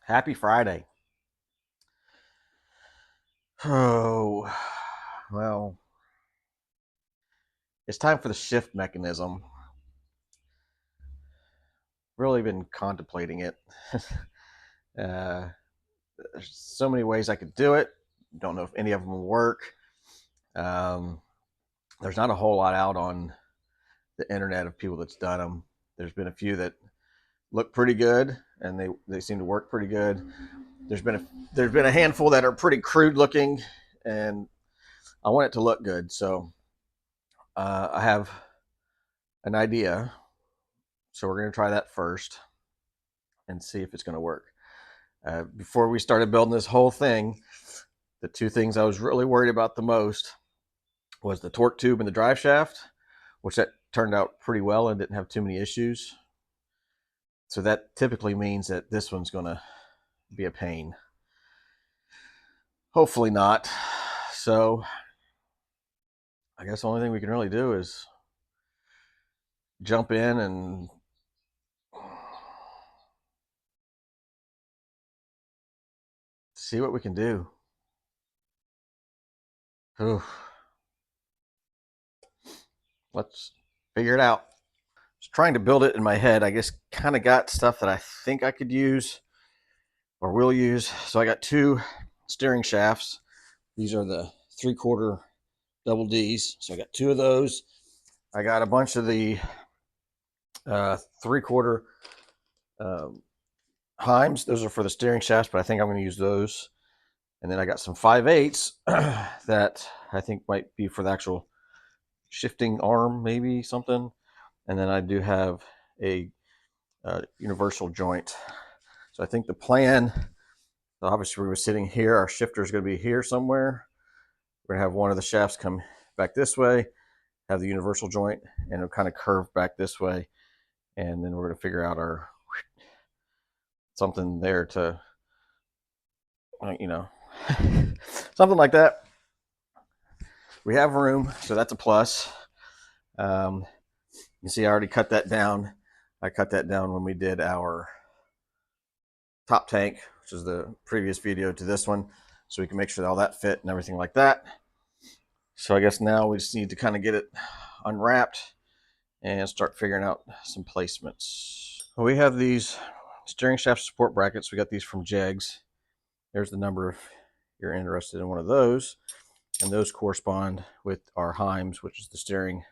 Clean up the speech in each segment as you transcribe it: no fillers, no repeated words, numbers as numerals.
Happy Friday. Oh, well, it's time for the shift mechanism. Really been contemplating it. uh, there's so many ways I could do it. Don't know if any of them will work. Um, there's not a whole lot out on the internet of people that's done them. There's been a few that look pretty good and they seem to work pretty good. There's been a there's been a handful that are pretty crude looking, and I want it to look good. So I have an idea. So we're going to try that first and see if it's going to work. Before we started building this whole thing, the two things I was really worried about the most was the torque tube and the drive shaft, which that turned out pretty well and didn't have too many issues. So that typically means that this one's going to be a pain. Hopefully not. So I guess the only thing we can really do is jump in and see what we can do. Oof. Let's figure it out. Just trying to build it in my head. I guess kind of got stuff that I think I could use or will use. So I got two steering shafts. These are the 3/4 double D's. So I got two of those. I got a bunch of the 3/4 um, heims. Those are for the steering shafts, but I think I'm going to use those. And then I got some 5/8 that I think might be for the actual shifting arm, maybe something. And then I do have a universal joint. So I think the plan, obviously we were sitting here, our shifter is going to be here somewhere. We're going to have one of the shafts come back this way, have the universal joint, and it'll kind of curve back this way. And then we're going to figure out our something there to, you know, something like that. We have room, so that's a plus. You see, I already cut that down. I cut that down when we did our top tank, which is the previous video to this one, so we can make sure that all that fit and everything like that. So I guess now we just need to kind of get it unwrapped and start figuring out some placements. Well, we have these steering shaft support brackets. We got these from Jegs. There's the number if you're interested in one of those. And those correspond with our heims, which is the steering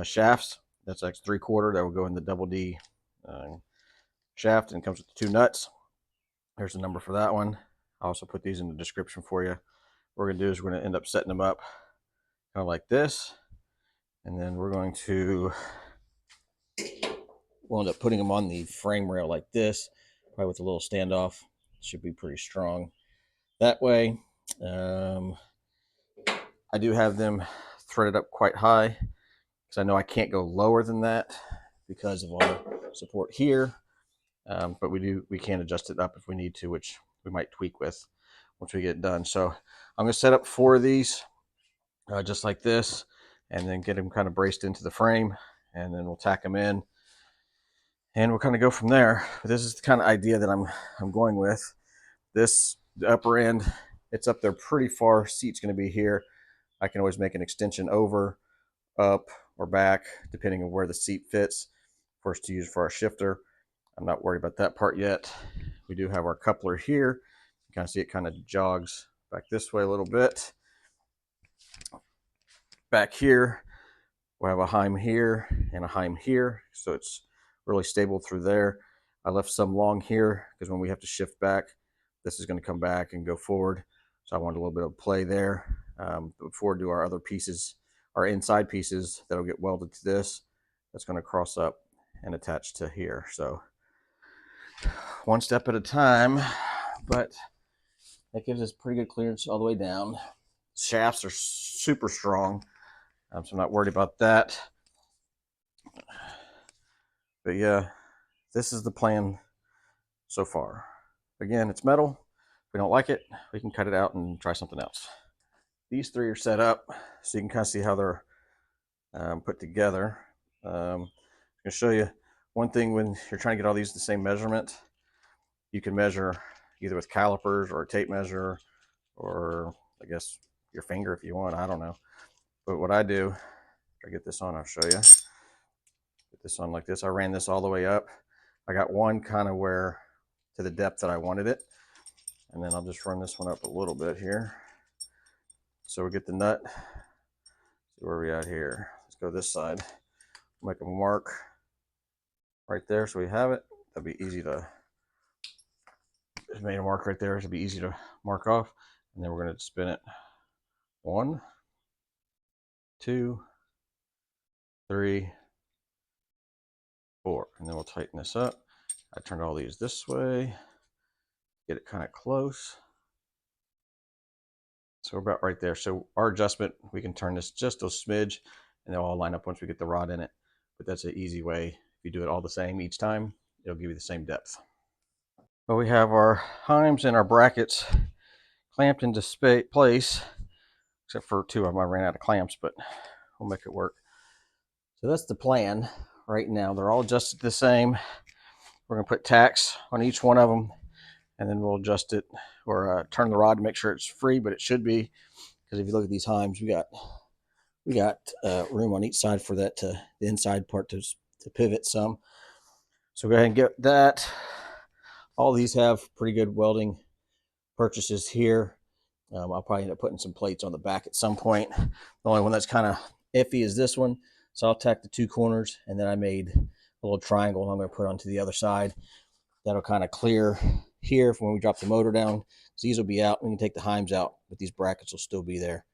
shafts. That's like 3/4. That will go in the double D shaft and comes with the two nuts. There's the number for that one. I'll also put these in the description for you. What we're going to do is we're going to end up setting them up kind of like this. And then we're going to, we'll end up putting them on the frame rail like this, probably with a little standoff. It should be pretty strong that way. I do have them threaded up quite high because I know I can't go lower than that because of our support here. But we can adjust it up if we need to, which we might tweak with once we get it done. So I'm going to set up 4 of these just like this, and then get them kind of braced into the frame, and then we'll tack them in, and we'll kind of go from there. But this is the kind of idea that I'm going with. This, the upper end, it's up there pretty far. Seat's going to be here. I can always make an extension over, up, or back, depending on where the seat fits for us to use for our shifter. I'm not worried about that part yet. We do have our coupler here. You kind of see it kind of jogs back this way a little bit. Back here, we'll have a heim here and a heim here, so it's really stable through there. I left some long here because when we have to shift back, this is going to come back and go forward. So I wanted a little bit of play there. Before we do our other pieces, our inside pieces that'll get welded to this, that's going to cross up and attach to here. So one step at a time, but that gives us pretty good clearance all the way down. Shafts are super strong, so I'm not worried about that. But yeah, this is the plan so far. Again, it's metal. If we don't like it, we can cut it out and try something else. These 3 are set up so you can kind of see how they're put together. I'm going to show you one thing when you're trying to get all these the same measurement. you can measure either with calipers or a tape measure, or I guess your finger if you want, I don't know. But what I do, if I get this on, I'll show you. Get this on like this. I ran this all the way up. I got one kind of where to the depth that I wanted it. And then I'll just run this one up a little bit here. So we get the nut. See where we at here. Let's go this side. Make a mark right there so we have it. That'd be easy to, just made a mark right there. It'd be easy to mark off. And then we're going to spin it. 1, 2, 3, 4. And then we'll tighten this up. I turned all these this way. Get it kind of close. So we're about right there. So our adjustment, we can turn this just a smidge and they'll all line up once we get the rod in it. But that's an easy way. If you do it all the same each time, it'll give you the same depth. Well, we have our heims and our brackets clamped into place, except for 2 of them. I ran out of clamps, but we'll make it work. So that's the plan right now. They're all adjusted the same. We're going to put tacks on each one of them, and then we'll adjust it or turn the rod to make sure it's free, but it should be, because if you look at these heims, we got room on each side for that the inside part to pivot some. So go ahead and get that. All these have pretty good welding purchases here. I'll probably end up putting some plates on the back at some point. The only one that's kind of iffy is this one. So I'll tack the 2 corners, and then I made a little triangle I'm going to put onto the other side. That'll kind of clear here for when we drop the motor down. So these will be out. We can take the heims out, but these brackets will still be there.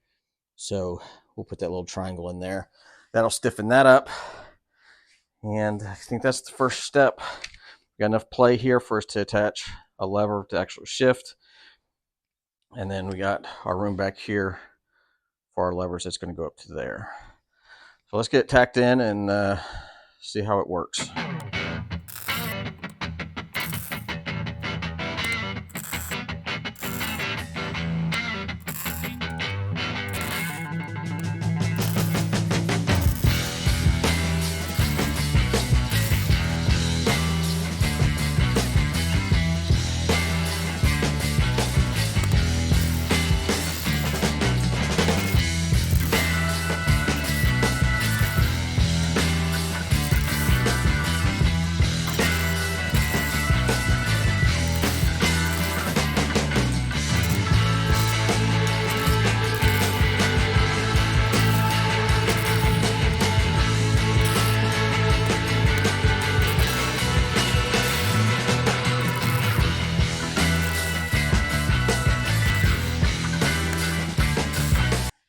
So we'll put that little triangle in there. That'll stiffen that up. And I think that's the first step. We got enough play here for us to attach a lever to actually shift. And then we got our room back here for our levers that's going to go up to there. So let's get it tacked in and see how it works.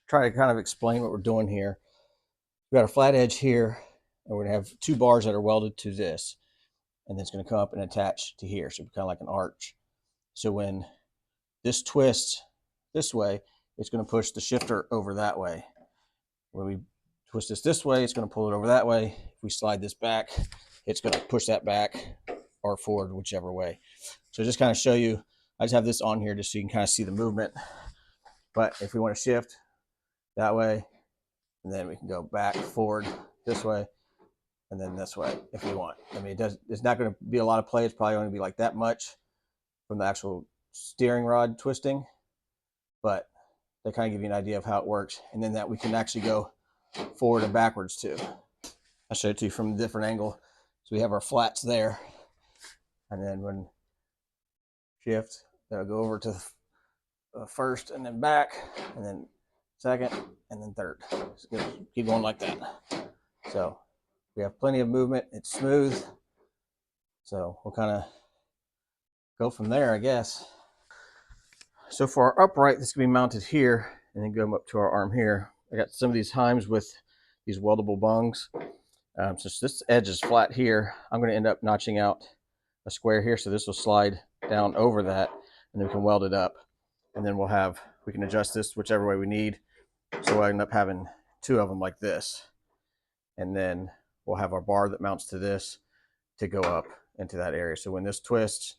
Try to kind of explain what we're doing here. We've got a flat edge here, and we're going to have 2 bars that are welded to this, and then it's going to come up and attach to here. So it's kind of like an arch. So when this twists this way, it's going to push the shifter over that way. When we twist this way, it's going to pull it over that way. If we slide this back, it's going to push that back or forward, whichever way. So just kind of show you, I just have this on here just so you can kind of see the movement. But if we want to shift that way, and then we can go back, forward, this way, and then this way if we want. I mean, it's not going to be a lot of play. It's probably going to be like that much from the actual steering rod twisting, but they kind of give you an idea of how it works. And then that we can actually go forward and backwards too. I'll show it to you from a different angle. So we have our flats there, and then when shift, that'll go over to first and then back, and then second, and then third. So keep going like that. So we have plenty of movement. It's smooth. So we'll kind of go from there, I guess. So for our upright, this can be mounted here and then go up to our arm here. I got some of these heims with these weldable bungs. Since this edge is flat here, I'm going to end up notching out a square here. So this will slide down over that, and then we can weld it up. And then we can adjust this whichever way we need. So we'll end up having 2 of them like this. And then we'll have our bar that mounts to this to go up into that area. So when this twists,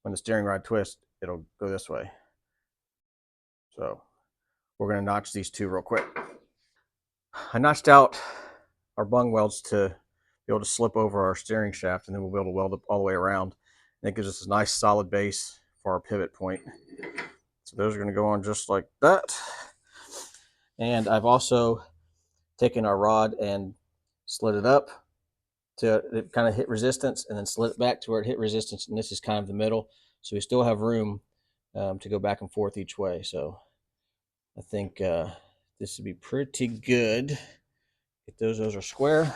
when the steering rod twists, it'll go this way. So we're going to notch these 2 real quick. I notched out our bung welds to be able to slip over our steering shaft, and then we'll be able to weld up all the way around. That gives us a nice solid base for our pivot point. So those are going to go on just like that. And I've also taken our rod and slid it up to it kind of hit resistance, and then slid it back to where it hit resistance, and this is kind of the middle, so we still have room to go back and forth each way. So I think this would be pretty good. Get those are square.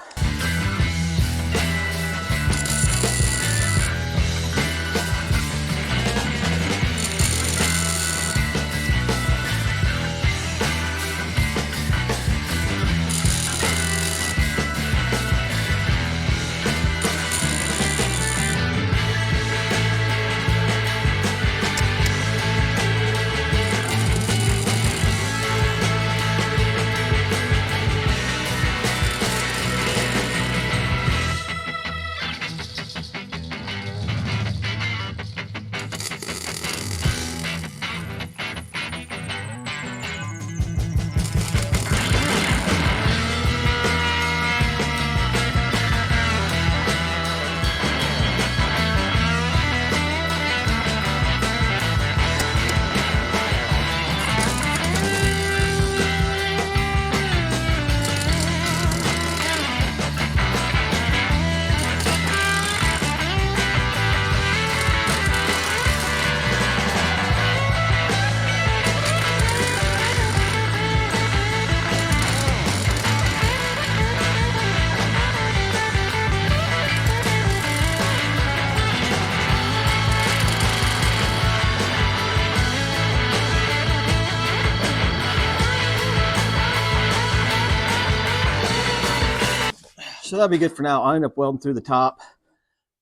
So that'll be good for now. I'll end up welding through the top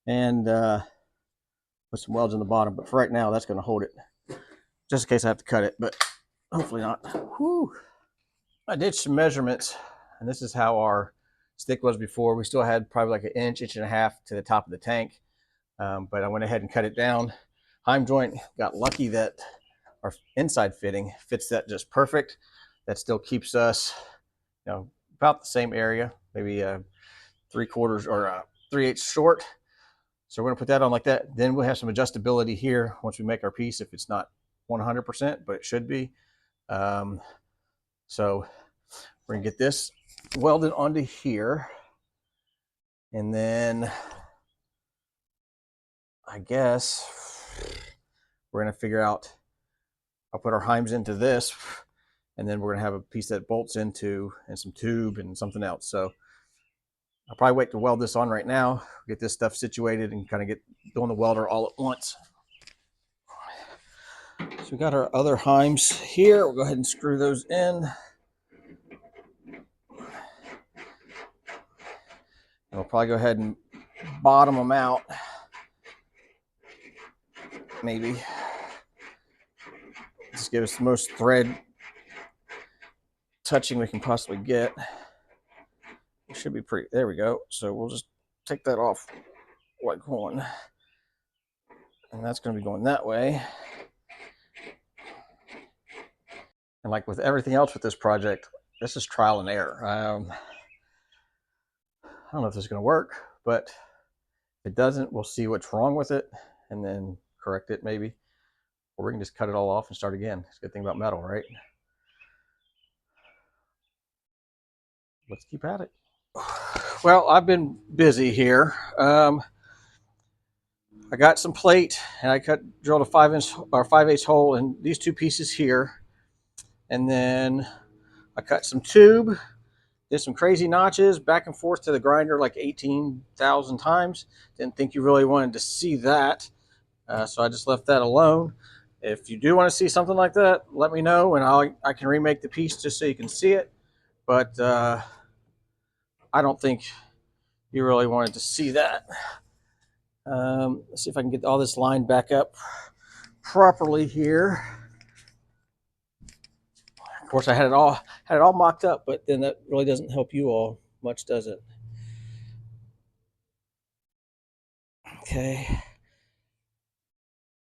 and put some welds in the bottom, but for right now, that's going to hold it, just in case I have to cut it, but hopefully not. Whew. I did some measurements, and this is how our stick was before. We still had probably like an inch, inch and a half to the top of the tank, but I went ahead and cut it down. Heim joint, got lucky that our inside fitting fits that just perfect. That still keeps us, about the same area, maybe 3/4 or 3/8 short. So we're gonna put that on like that. Then we'll have some adjustability here once we make our piece, if it's not 100%, but it should be. So we're gonna get this welded onto here, and then I guess we're gonna figure out, I'll put our heims into this, and then we're gonna have a piece that bolts into, and some tube and something else. So I'll probably wait to weld this on right now, get this stuff situated, and kind of get doing the welder all at once. So we got our other heims here. We'll go ahead and screw those in. And we'll probably go ahead and bottom them out, maybe. Just give us the most thread touching we can possibly get. It should be pretty, there we go. So we'll just take that off like one. And that's gonna be going that way. And like with everything else with this project, this is trial and error. I don't know if this is gonna work, but if it doesn't, we'll see what's wrong with it and then correct it maybe. Or we can just cut it all off and start again. It's a good thing about metal, right? Let's keep at it. Well, I've been busy here. I got some plate, and I drilled a 5-inch or 5/8 hole in these two pieces here, and then I cut some tube, did some crazy notches back and forth to the grinder like 18,000 times. Didn't think you really wanted to see that, so I just left that alone. If you do want to see something like that, let me know, and I can remake the piece just so you can see it. But I don't think you really wanted to see that. Let's see if I can get all this lined back up properly here. Of course, I had it all mocked up, but then that really doesn't help you all much, does it? Okay.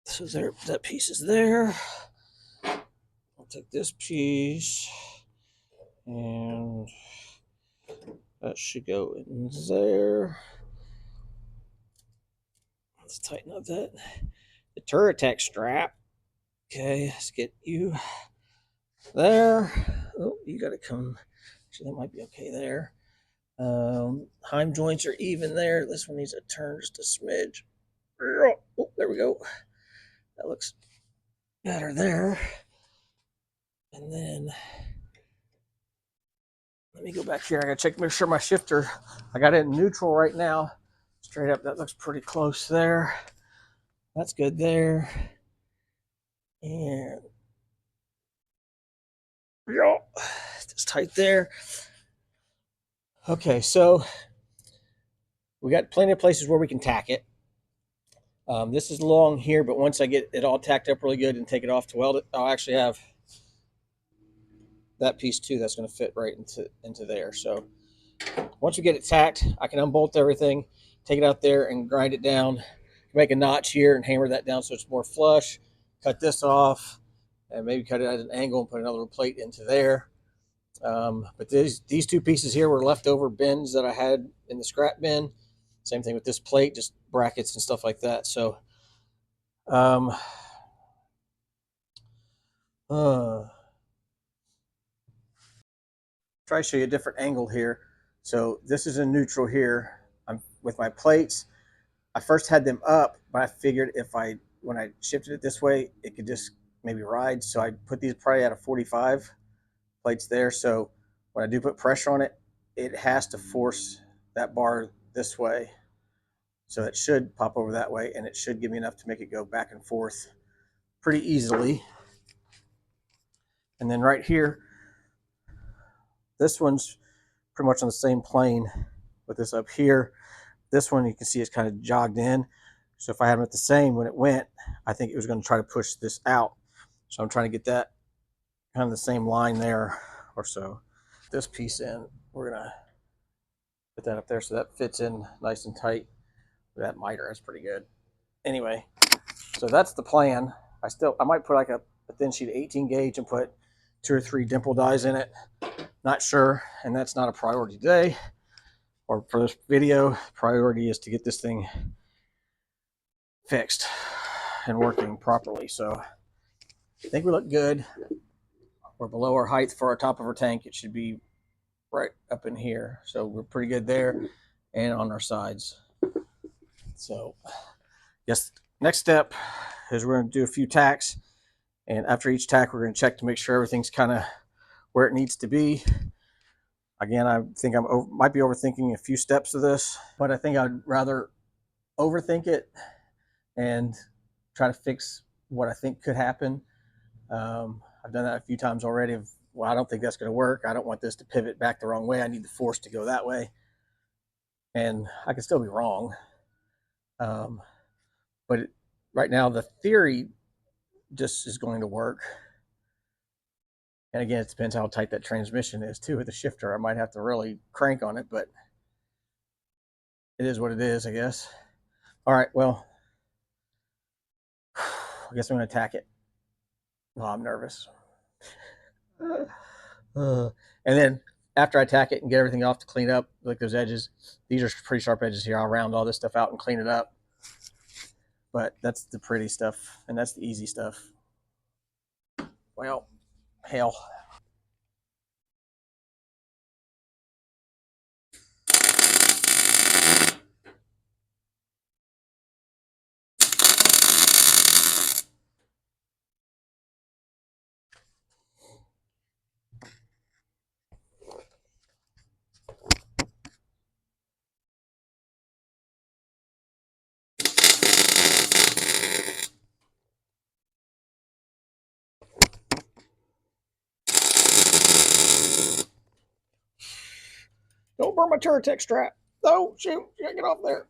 So there, that piece is there. I'll take this piece, and that should go in there. Let's tighten up the Turritech strap. Okay, let's get you there. Oh, you got to come. Actually, that might be okay there. Heim joints are even there. This one needs to turn just a smidge. Oh, there we go. That looks better there. And then let me go back here. I gotta check, make sure my shifter, I got it in neutral right now. Straight up, that looks pretty close there. That's good there. And yeah, just tight there. Okay, so we got plenty of places where we can tack it. This is long here, but once I get it all tacked up really good and take it off to weld it, I'll actually have that piece too that's going to fit right into there. So once we get it tacked, I can unbolt everything, take it out there and grind it down, make a notch here and hammer that down so it's more flush, cut this off, and maybe cut it at an angle and put another plate into there. But these two pieces here were leftover bins that I had in the scrap bin. Same thing with this plate, just brackets and stuff like that. So try to show you a different angle here. So this is in neutral here. I'm with my plates. I first had them up, but I figured when I shifted it this way, it could just maybe ride. So I put these probably at a 45 plates there. So when I do put pressure on it, it has to force that bar this way. So it should pop over that way, and it should give me enough to make it go back and forth pretty easily. And then right here, this one's pretty much on the same plane with this up here. This one you can see is kind of jogged in. So if I had them at the same when it went, I think it was going to try to push this out. So I'm trying to get that kind of the same line there or so. This piece in, we're going to put that up there so that fits in nice and tight. That miter is pretty good. Anyway, so that's the plan. I might put like a thin sheet 18 gauge and put 2 or 3 dimple dies in it. Not sure, and that's not a priority today or for this video. Priority is to get this thing fixed and working properly. So I think we look good. We're below our height for our top of our tank. It should be right up in here. So we're pretty good there and on our sides. So yes, next step is we're going to do a few tacks. And after each tack, we're going to check to make sure everything's kind of where it needs to be. Again, I think might be overthinking a few steps of this, but I think I'd rather overthink it and try to fix what I think could happen. I've done that a few times already. Well, I don't think that's going to work. I don't want this to pivot back the wrong way. I need the force to go that way. And I can still be wrong. But right now, the theory just is going to work. And again, it depends how tight that transmission is too with the shifter. I might have to really crank on it, but it is what it is, I guess. All right, well, I guess I'm going to attack it. Oh, I'm nervous. And then after I attack it and get everything off to clean up, like those edges, these are pretty sharp edges here. I'll round all this stuff out and clean it up. But that's the pretty stuff, and that's the easy stuff. Well, hell. Don't burn my Turritech strap. No, shoot, get off there.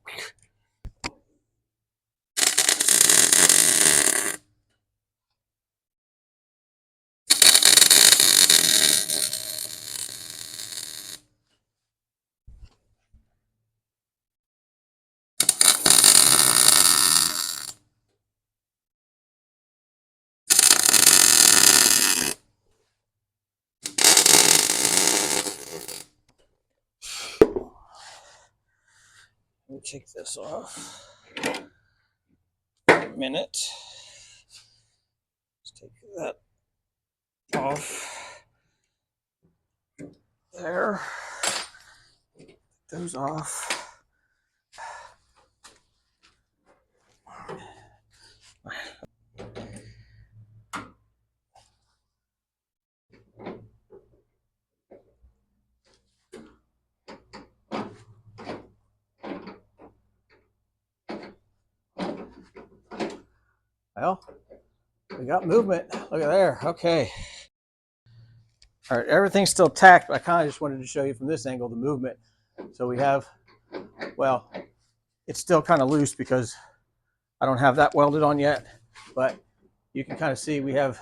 Let me take this off. minute. Let's take that off there. Take those off. Well, we got movement. Look at there. Okay. All right, everything's still tacked, but I kind of just wanted to show you from this angle the movement. So we have, well, it's still kind of loose because I don't have that welded on yet, but you can kind of see we have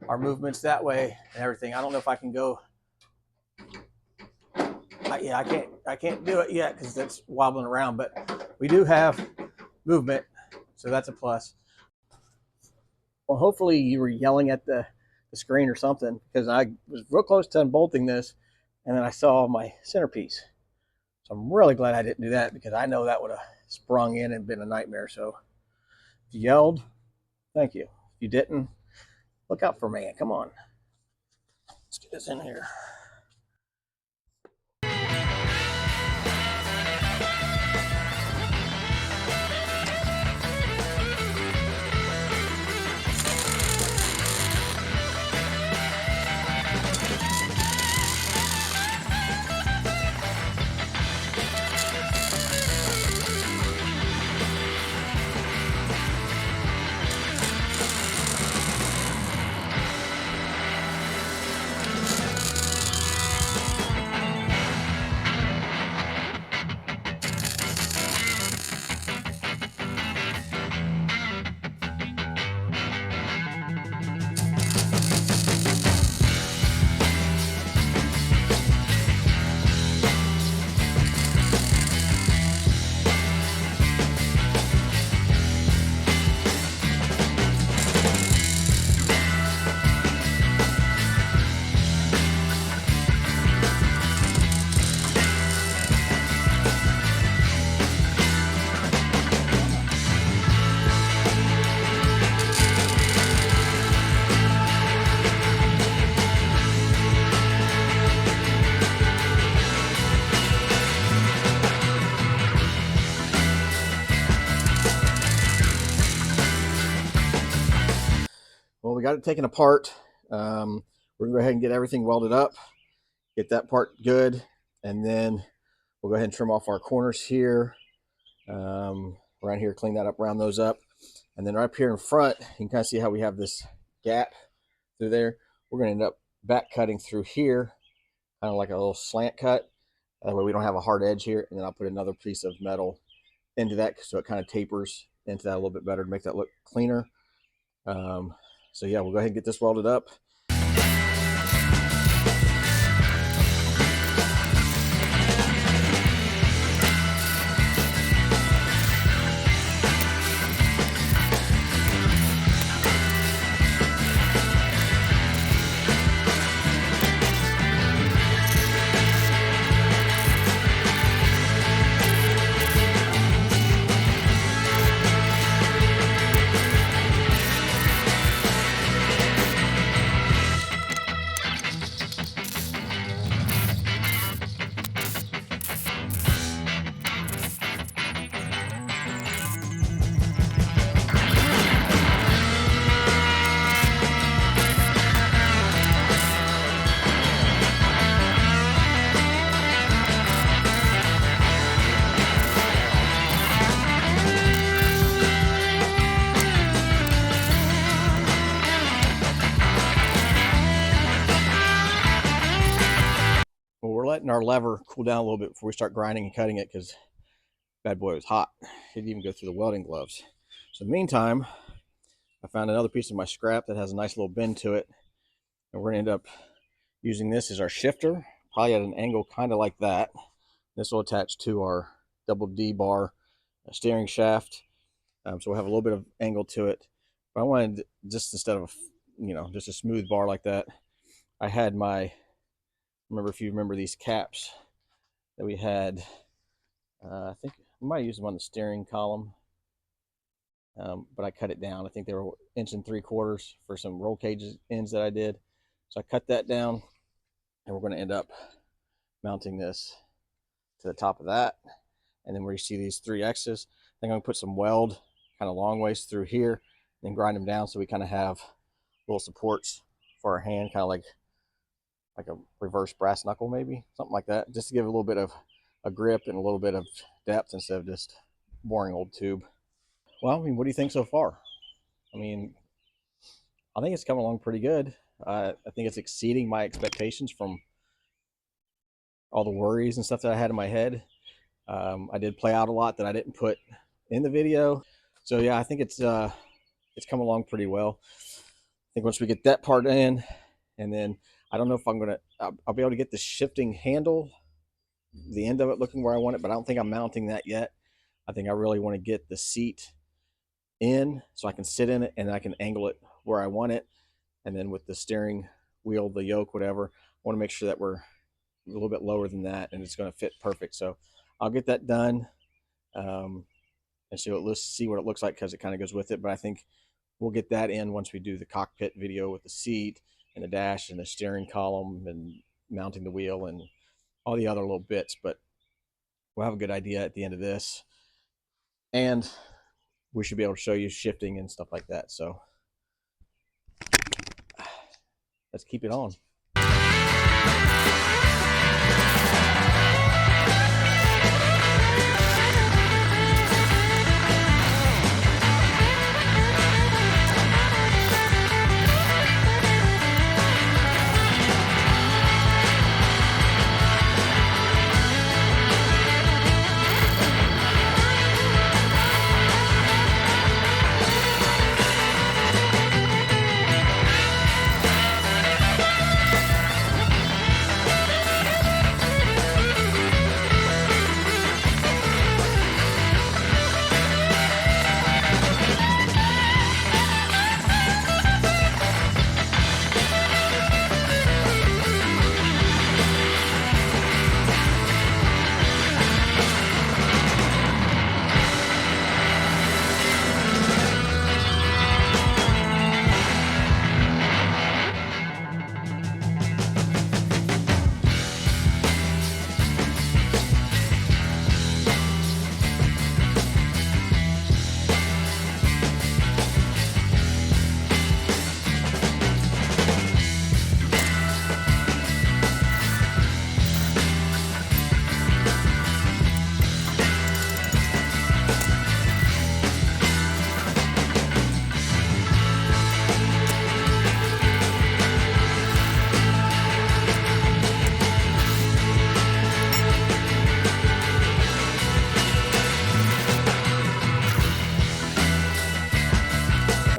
our movements that way and everything. I don't know if I can go. Yeah, I can't do it yet because that's wobbling around, but we do have movement, so that's a plus. Well, hopefully you were yelling at the screen or something because I was real close to unbolting this, and then I saw my centerpiece. So I'm really glad I didn't do that because I know that would have sprung in and been a nightmare. So if you yelled, thank you. If you didn't, look out for me. Come on. Let's get this in here. Well, we got it taken apart. We're gonna go ahead and get everything welded up, get that part good, and then we'll go ahead and trim off our corners here, around here, clean that up, round those up. And then right up here in front, you can kind of see how we have this gap through there. We're gonna end up back cutting through here, kind of like a little slant cut. That way we don't have a hard edge here. And then I'll put another piece of metal into that so it kind of tapers into that a little bit better to make that look cleaner. So yeah, we'll go ahead and get this welded up. Well, we're letting our lever cool down a little bit before we start grinding and cutting it because bad boy was hot. It didn't even go through the welding gloves. So in the meantime, I found another piece of my scrap that has a nice little bend to it. And we're going to end up using this as our shifter, probably at an angle kind of like that. This will attach to our double D bar steering shaft. So we'll have a little bit of angle to it. But I wanted, just instead of, just a smooth bar like that, I had my, remember if you remember these caps that we had, I think I might use them on the steering column. but I cut it down. I think they were 1.75 inches for some roll cages ends that I did. So I cut that down, and we're going to end up mounting this to the top of that. And then where you see these 3X's, I think I'm going to put some weld kind of long ways through here, and grind them down so we kind of have little supports for our hand, kind of like a reverse brass knuckle, maybe something like that, just to give a little bit of a grip and a little bit of depth instead of just boring old tube. Well, I mean, what do you think so far? I mean, I think it's coming along pretty good. I think it's exceeding my expectations from all the worries and stuff that I had in my head. I did play out a lot that I didn't put in the video. So yeah, I think it's come along pretty well. I think once we get that part in, and then I don't know if I'll be able to get the shifting handle, the end of it looking where I want it, but I don't think I'm mounting that yet. I think I really want to get the seat in so I can sit in it and I can angle it where I want it. And then with the steering wheel, the yoke, whatever, I want to make sure that we're a little bit lower than that and it's going to fit perfect. So I'll get that done, and see what it looks like, because it kind of goes with it. But I think we'll get that in once we do the cockpit video with the seat and the dash and the steering column and mounting the wheel and all the other little bits. But we'll have a good idea at the end of this, and we should be able to show you shifting and stuff like that. So let's keep it on.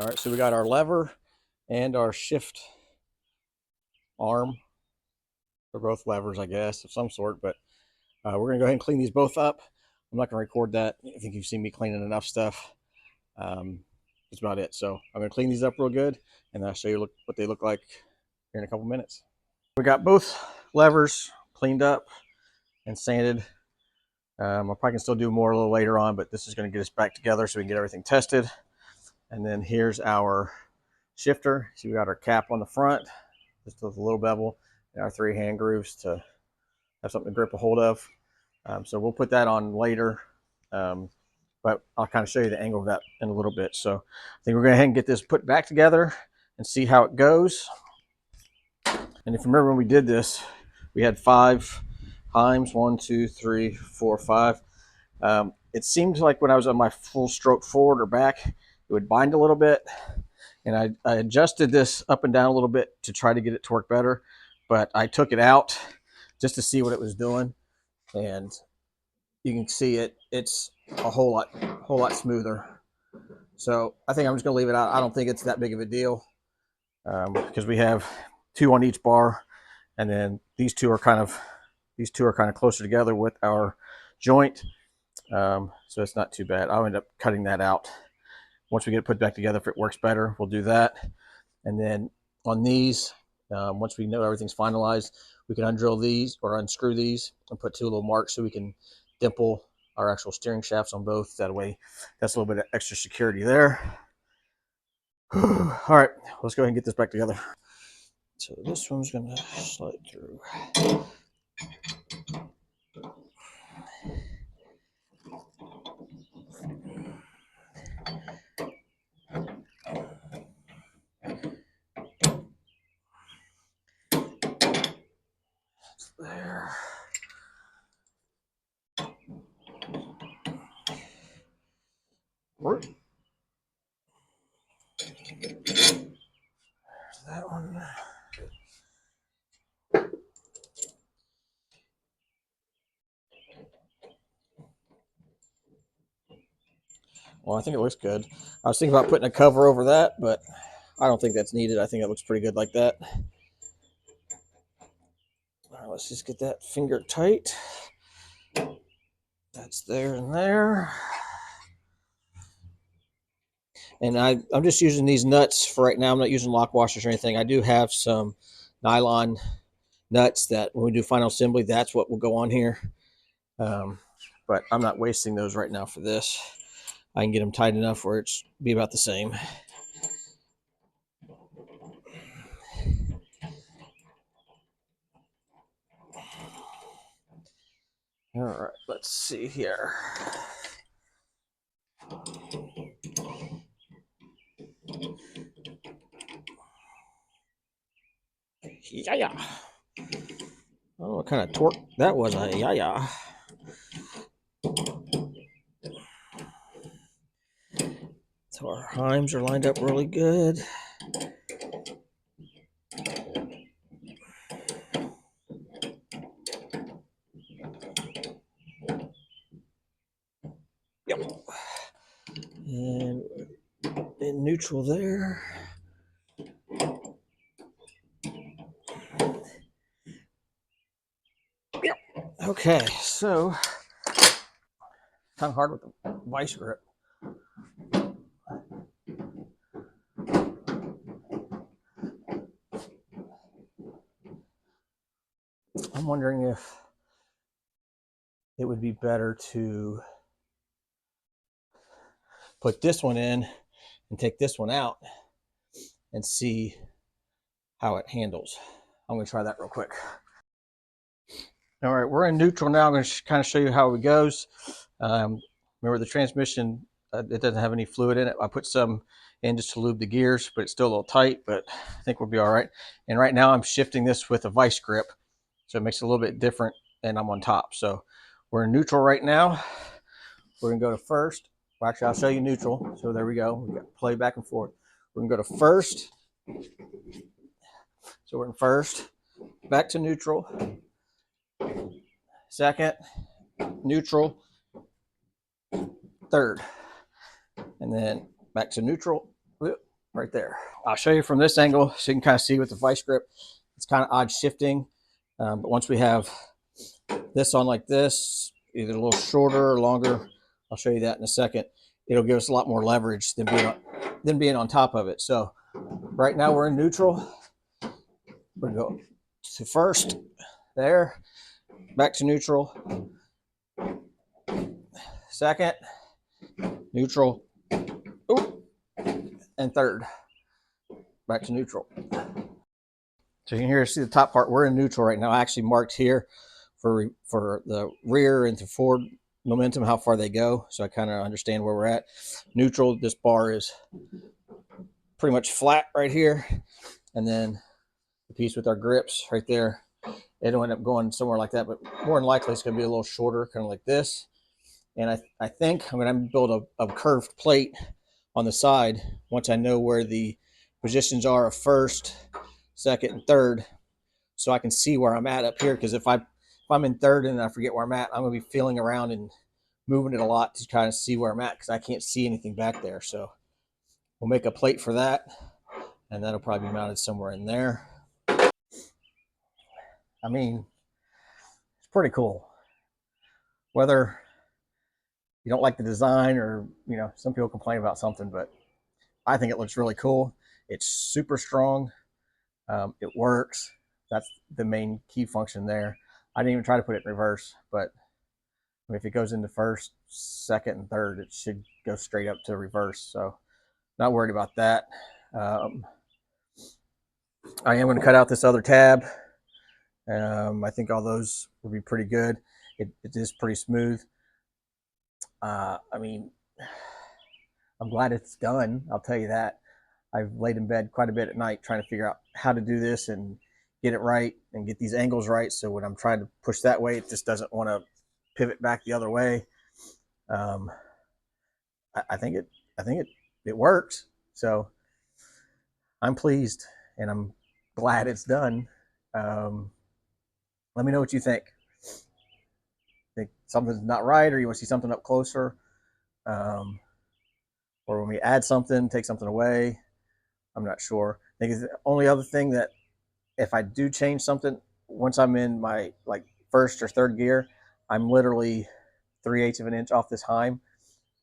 All right, so we got our lever and our shift arm. They're both levers, I guess, of some sort, but we're gonna go ahead and clean these both up. I'm not gonna record that. I think you've seen me cleaning enough stuff. That's about it. So I'm gonna clean these up real good, and I'll show you what they look like here in a couple minutes. We got both levers cleaned up and sanded. I probably can still do more a little later on, but this is going to get us back together so we can get everything tested. And then here's our shifter. So we got our cap on the front, just with a little bevel, and our 3 hand grooves to have something to grip a hold of. So we'll put that on later, but I'll kind of show you the angle of that in a little bit. So I think we're going to go ahead and get this put back together and see how it goes. And if you remember when we did this, we had 5 heims, 1, 2, 3, 4, 5. It seemed like when I was on my full stroke forward or back, it would bind a little bit. And I adjusted this up and down a little bit to try to get it to work better. But I took it out just to see what it was doing. And you can see it's a whole lot smoother. So I think I'm just going to leave it out. I don't think it's that big of a deal, because we have 2 on each bar. And then these two are kind of closer together with our joint, so it's not too bad. I'll end up cutting that out once we get it put back together. If it works better, we'll do that. And then on these, once we know everything's finalized, we can undrill these or unscrew these and put 2 little marks so we can dimple our actual steering shafts on both. That way, that's a little bit of extra security there. All right, let's go ahead and get this back together. So this one's gonna slide through. There. That one. Well, I think it looks good. I was thinking about putting a cover over that, but I don't think that's needed. I think it looks pretty good like that. All right, let's just get that finger tight. That's there and there. And I'm just using these nuts for right now. I'm not using lock washers or anything. I do have some nylon nuts that when we do final assembly, that's what will go on here. But I'm not wasting those right now for this. I can get them tight enough where it's be about the same. All right, let's see here. Yeah. Oh, what kind of torque that was. Yeah. So our heims are lined up really good. Yep. And in neutral there. Yep. Okay, so kind of hard with the vice grip. I'm wondering if it would be better to put this one in and take this one out and see how it handles. I'm going to try that real quick. All right, we're in neutral now. I'm going to kind of show you how it goes. Remember the transmission, it doesn't have any fluid in it. I put some in just to lube the gears, but it's still a little tight, but I think we'll be all right. And right now I'm shifting this with a vice grip, so it makes it a little bit different, and I'm on top. So we're in neutral right now. We're going to go to first. Well, actually, I'll show you neutral. So there we go. We got play back and forth. We're going to go to first. So we're in first, back to neutral, second, neutral, third, and then back to neutral, right there. I'll show you from this angle so you can kind of see with the vice grip. It's kind of odd shifting, but once we have this on like this, either a little shorter or longer, I'll show you that in a second. It'll give us a lot more leverage than being on top of it. So right now we're in neutral. We're going to go to first, there, back to neutral, second, neutral, and third, back to neutral. So you can hear see the top part. We're in neutral right now. I actually marked here for the rear and the forward momentum, how far they go. So I kind of understand where we're at. Neutral, this bar is pretty much flat right here. And then the piece with our grips right there, it'll end up going somewhere like that, but more than likely it's going to be a little shorter, kind of like this. And I think I'm going to build a curved plate on the side once I know where the positions are of first, second, and third, so I can see where I'm at up here. Because if I'm in third and I forget where I'm at, I'm going to be feeling around and moving it a lot to kind of see where I'm at, because I can't see anything back there. So we'll make a plate for that, and that'll probably be mounted somewhere in there. I mean, it's pretty cool. Whether you don't like the design, or some people complain about something, but I think it looks really cool. It's super strong. It works. That's the main key function there. I didn't even try to put it in reverse, but if it goes into first, second, and third, it should go straight up to reverse. So not worried about that. Um, I am going to cut out this other tab. I think all those will be pretty good. It is pretty smooth. I mean, I'm glad it's done. I'll tell you that. I've laid in bed quite a bit at night trying to figure out how to do this and get it right and get these angles right. So when I'm trying to push that way, it just doesn't want to pivot back the other way. Um, I think it works. So I'm pleased and I'm glad it's done. Um, let me know what you think. Think something's not right, or you want to see something up closer, um, or when we add something, take something away. I'm not sure. I think the only other thing that if I do change something, once I'm in my like first or third gear, I'm literally 3/8 of an inch off this heim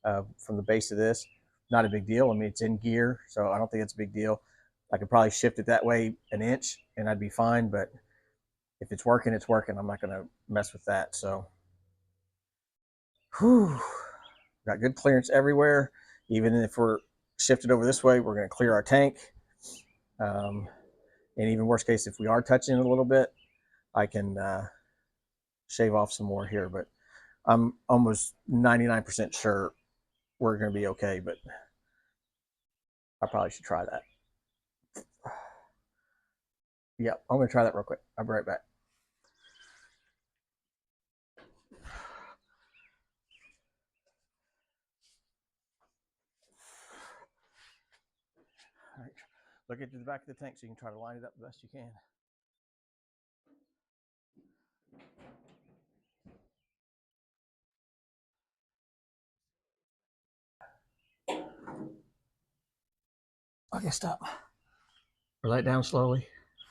from the base of this. Not a big deal. I mean, it's in gear, so I don't think it's a big deal. I could probably shift it that way an inch and I'd be fine. But if it's working, it's working. I'm not going to mess with that. So, whew, got good clearance everywhere. Even if we're shifted over this way, we're going to clear our tank. Um, and even worst case, if we are touching it a little bit, I can shave off some more here. But I'm almost 99% sure we're going to be okay. But I probably should try that. Yeah, I'm going to try that real quick. I'll be right back. All right, look into the back of the tank so you can try to line it up the best you can. Okay, stop. Lay it down slowly.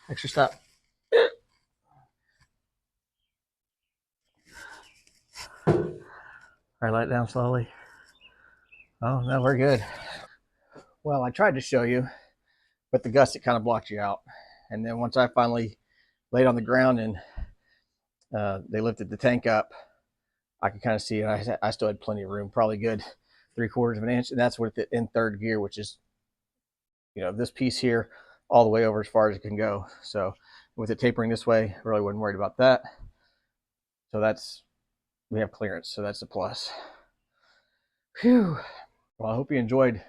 Extra stop. All right, lay it down slowly. Oh, no, we're good. Well, I tried to show you, but the gusset kind of blocked you out. And then once I finally laid on the ground and they lifted the tank up, I could kind of see it. I still had plenty of room, probably good 3/4 of an inch. And that's with it in third gear, which is, this piece here all the way over as far as it can go. So with it tapering this way, I really wasn't worried about that. So we have clearance. So that's a plus. Phew. Well, I hope you enjoyed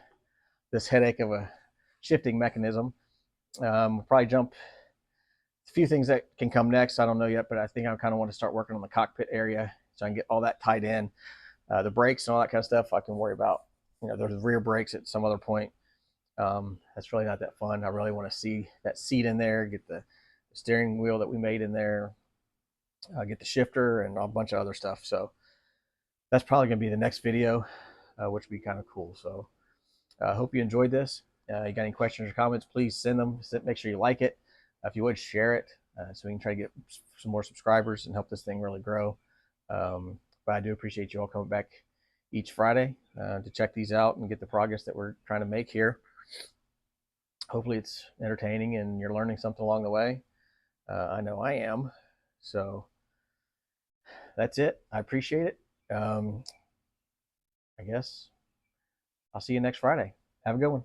this headache of a shifting mechanism. We'll probably jump a few things that can come next. I don't know yet, but I think I kind of want to start working on the cockpit area so I can get all that tied in. The brakes and all that kind of stuff I can worry about. There's rear brakes at some other point. That's really not that fun. I really want to see that seat in there, get the steering wheel that we made in there, get the shifter and a bunch of other stuff. So that's probably going to be the next video, which would be kind of cool. So I hope you enjoyed this. You got any questions or comments, please send them. Make sure you like it. If you would, share it so we can try to get some more subscribers and help this thing really grow. But I do appreciate you all coming back each Friday to check these out and get the progress that we're trying to make here. Hopefully it's entertaining and you're learning something along the way. I know I am. So that's it. I appreciate it. I guess I'll see you next Friday. Have a good one.